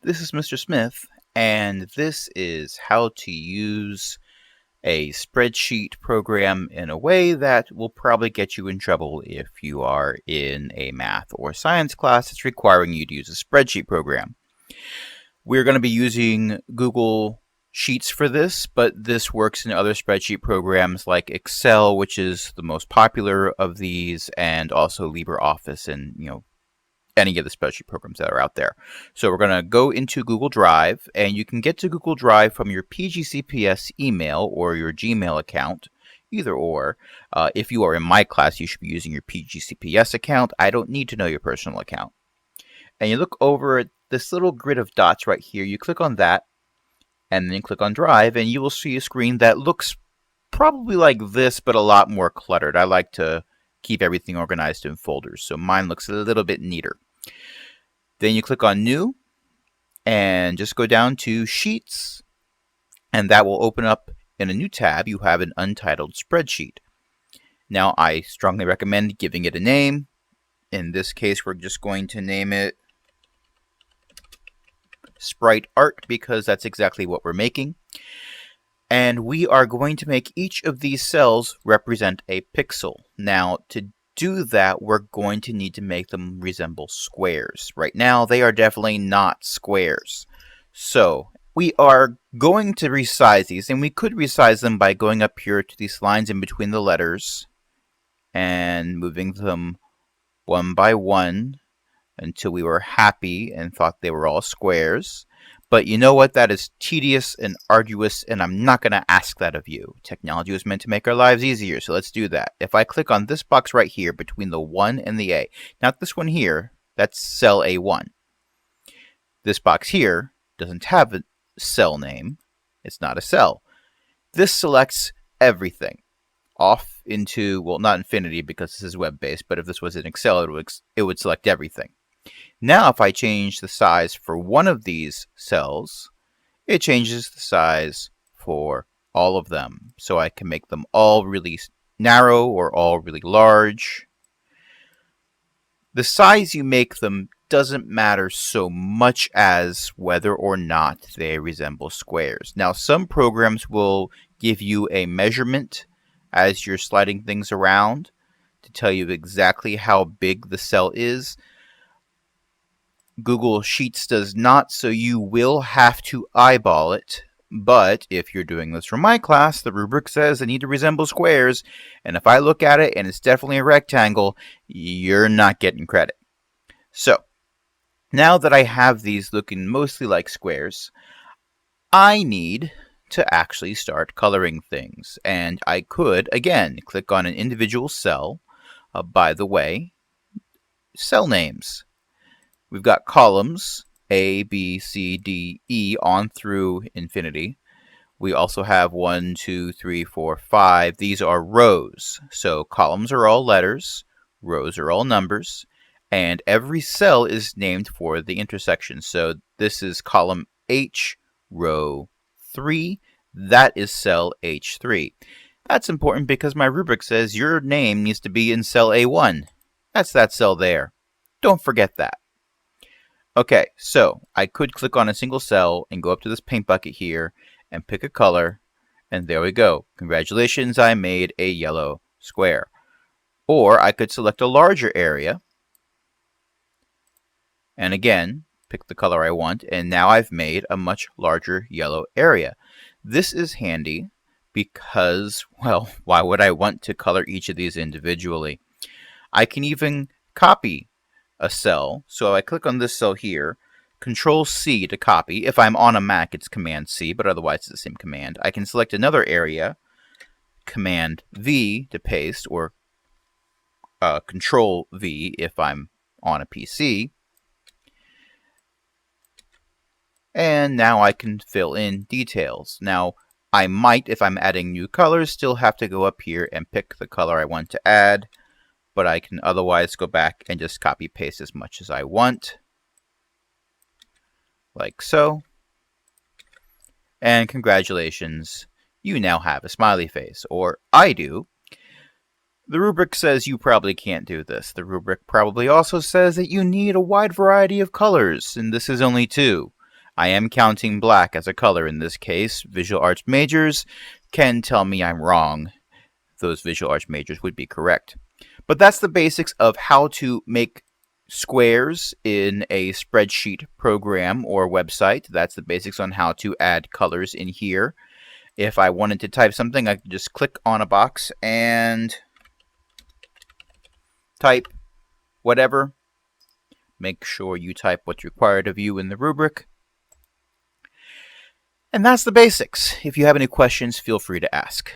This is Mr. Smith, and this is how to use a spreadsheet program in a way that will probably get you in trouble if you are in a math or science class that's requiring you to use a spreadsheet program. We're going to be using Google Sheets for this, but this works in other spreadsheet programs like Excel, which is the most popular of these, and also LibreOffice and, any of the spreadsheet programs that are out there. So we're going to go into Google Drive, and you can get to Google Drive from your PGCPS email or your Gmail account, either or. If you are in my class, you should be using your PGCPS account. I don't need to know your personal account. And you look over at this little grid of dots right here. You click on that, and then click on Drive, and you will see a screen that looks probably like this, but a lot more cluttered. I like to keep everything organized in folders, so mine looks a little bit neater. Then you click on New, and just go down to Sheets, and that will open up in a new tab. You have an untitled spreadsheet. Now, I strongly recommend giving it a name. In this case, we're just going to name it Sprite Art because that's exactly what we're making. And we are going to make each of these cells represent a pixel. Now, to do that, we're going to need to make them resemble squares. Right now, they are definitely not squares. So, we are going to resize these, and we could resize them by going up here to these lines in between the letters and moving them one by one until we were happy and thought they were all squares. But you know what? That is tedious and arduous, and I'm not going to ask that of you. Technology was meant to make our lives easier, so let's do that. If I click on this box right here between the 1 and the A, not this one here, that's cell A1. This box here doesn't have a cell name. It's not a cell. This selects everything off into, well, not infinity because this is web-based, but if this was in Excel, it would select everything. Now, if I change the size for one of these cells, it changes the size for all of them. So I can make them all really narrow or all really large. The size you make them doesn't matter so much as whether or not they resemble squares. Now, some programs will give you a measurement as you're sliding things around to tell you exactly how big the cell is. Google Sheets does not, so you will have to eyeball it. But if you're doing this for my class, the rubric says they need to resemble squares, and if I look at it and it's definitely a rectangle, you're not getting credit. So, now that I have these looking mostly like squares, I need to actually start coloring things. And I could, again, click on an individual cell. By the way, cell names. We've got columns, A, B, C, D, E, on through infinity. We also have 1, 2, 3, 4, 5. These are rows. So columns are all letters, rows are all numbers, and every cell is named for the intersection. So this is column H, row 3. That is cell H3. That's important because my rubric says your name needs to be in cell A1. That's that cell there. Don't forget that. Okay, so I could click on a single cell and go up to this paint bucket here and pick a color, and there we go. Congratulations, I made a yellow square. Or I could select a larger area, and again, pick the color I want, and now I've made a much larger yellow area. This is handy because, well, why would I want to color each of these individually? I can even copy a cell. So I click on this cell here, Control C to copy. If I'm on a Mac, it's Command C, but otherwise it's the same command. I can select another area, Command V to paste, or Control V if I'm on a PC. And now I can fill in details. Now, I might, if I'm adding new colors, still have to go up here and pick the color I want to add, but I can otherwise go back and just copy paste as much as I want, like so. And congratulations, you now have a smiley face, or I do. The rubric says you probably can't do this. The rubric probably also says that you need a wide variety of colors, and this is only 2. I am counting black as a color in this case. Visual arts majors can tell me I'm wrong. Those visual arts majors would be correct. But that's the basics of how to make squares in a spreadsheet program or website. That's the basics on how to add colors in here. If I wanted to type something, I could just click on a box and type whatever. Make sure you type what's required of you in the rubric. And that's the basics. If you have any questions, feel free to ask.